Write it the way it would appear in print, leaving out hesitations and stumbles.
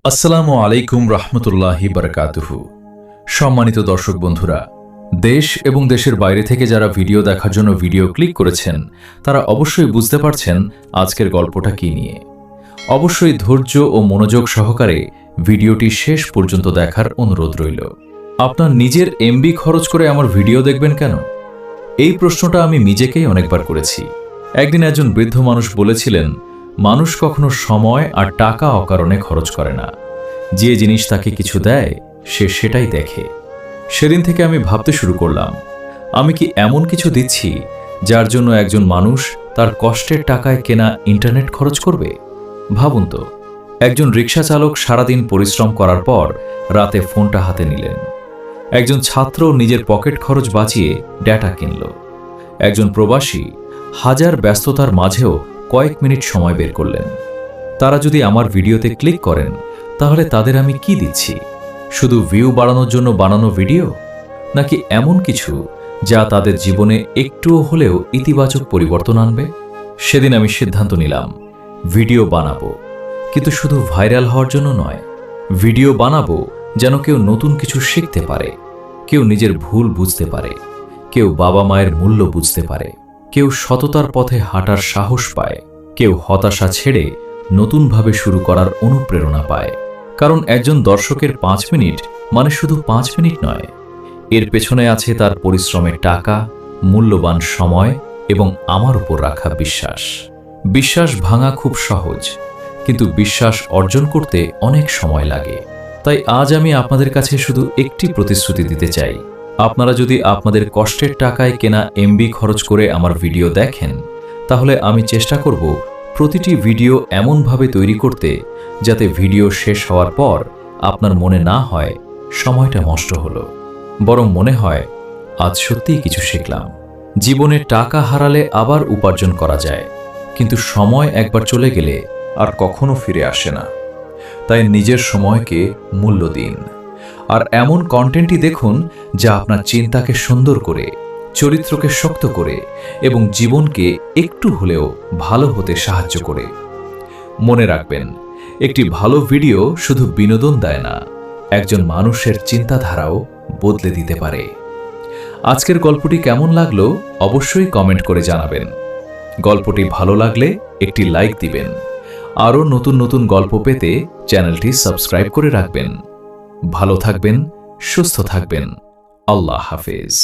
আসসালামু আলাইকুম রহমতুল্লাহি বারাকাতুহু। সম্মানিত দর্শক বন্ধুরা, দেশ এবং দেশের বাইরে থেকে যারা ভিডিও দেখার জন্য ভিডিও ক্লিক করেছেন তারা অবশ্যই বুঝতে পারছেন আজকের গল্পটা কি নিয়ে। অবশ্যই ধৈর্য ও মনোযোগ সহকারে ভিডিওটি শেষ পর্যন্ত দেখার অনুরোধ রইল। আপনার নিজের এমবি খরচ করে আমার ভিডিও দেখবেন কেন? এই প্রশ্নটা আমি নিজেকেই অনেকবার করেছি। একদিন একজন বৃদ্ধ মানুষ বলেছিলেন, মানুষ কখনো সময় আর টাকা অকারণে খরচ করে না, যে জিনিস তাকে কিছু দেয় সে সেটাই দেখে। সেদিন থেকে আমি ভাবতে শুরু করলাম, আমি কি এমন কিছু দিচ্ছি যার জন্য একজন মানুষ তার কষ্টের টাকায় কেনা ইন্টারনেট খরচ করবে? ভাবুন তো, একজন রিক্সা চালক সারাদিন পরিশ্রম করার পর রাতে ফোনটা হাতে নিলেন। একজন ছাত্র নিজের পকেট খরচ বাঁচিয়ে ডেটা কিনল। একজন প্রবাসী হাজার ব্যস্ততার মাঝেও কয়েক মিনিট সময় বের করলেন। তারা যদি আমার ভিডিওতে ক্লিক করেন তাহলে তাদের আমি কি দিচ্ছি? শুধু ভিউ বাড়ানোর জন্য বানানো ভিডিও, নাকি এমন কিছু যা তাদের জীবনে একটুও হলেও ইতিবাচক পরিবর্তন আনবে? সেদিন আমি সিদ্ধান্ত নিলাম, ভিডিও বানাবো, কিন্তু শুধু ভাইরাল হওয়ার জন্য নয়। ভিডিও বানাবো যেন কেউ নতুন কিছু শিখতে পারে, কেউ নিজের ভুল বুঝতে পারে, কেউ বাবা মায়ের মূল্য বুঝতে পারে, কেউ সততার পথে হাঁটার সাহস পায়, কেউ হতাশা ছেড়ে নতুনভাবে শুরু করার অনুপ্রেরণা পায়। কারণ একজন দর্শকের 5 মিনিট মানে শুধু 5 মিনিট নয়, এর পেছনে আছে তার পরিশ্রমের টাকা, মূল্যবান সময় এবং আমার উপর রাখা বিশ্বাস। বিশ্বাস ভাঙা খুব সহজ, কিন্তু বিশ্বাস অর্জন করতে অনেক সময় লাগে। তাই আজ আমি আপনাদের কাছে শুধু একটি প্রতিশ্রুতি দিতে চাই, আপনারা যদি আপনাদের কষ্টের টাকায় কেনা এমবি খরচ করে আমার ভিডিও দেখেন, তাহলে আমি চেষ্টা করব প্রতিটি ভিডিও এমনভাবে তৈরি করতে যাতে ভিডিও শেষ হওয়ার পর আপনার মনে না হয় সময়টা নষ্ট হলো, বরং মনে হয় আজ সত্যিই কিছু শিখলাম। জীবনে টাকা হারালে আবার উপার্জন করা যায়, কিন্তু সময় একবার চলে গেলে আর কখনো ফিরে আসে না। তাই নিজের সময়কে মূল্য দিন, আর এমন কন্টেন্টই দেখুন যা আপনার চিন্তাকে সুন্দর করে, চরিত্রকে শক্ত করে এবং জীবনকে একটু হলেও ভালো হতে সাহায্য করে। মনে রাখবেন, একটি ভালো ভিডিও শুধু বিনোদন দেয় না, একজন মানুষের চিন্তাধারাও বদলে দিতে পারে। আজকের গল্পটি কেমন লাগলো অবশ্যই কমেন্ট করে জানাবেন। গল্পটি ভালো লাগলে একটি লাইক দিবেন। আরও নতুন নতুন গল্প পেতে চ্যানেলটি সাবস্ক্রাইব করে রাখবেন। ভালো থাকবেন, সুস্থ থাকবেন। আল্লাহ হাফেজ।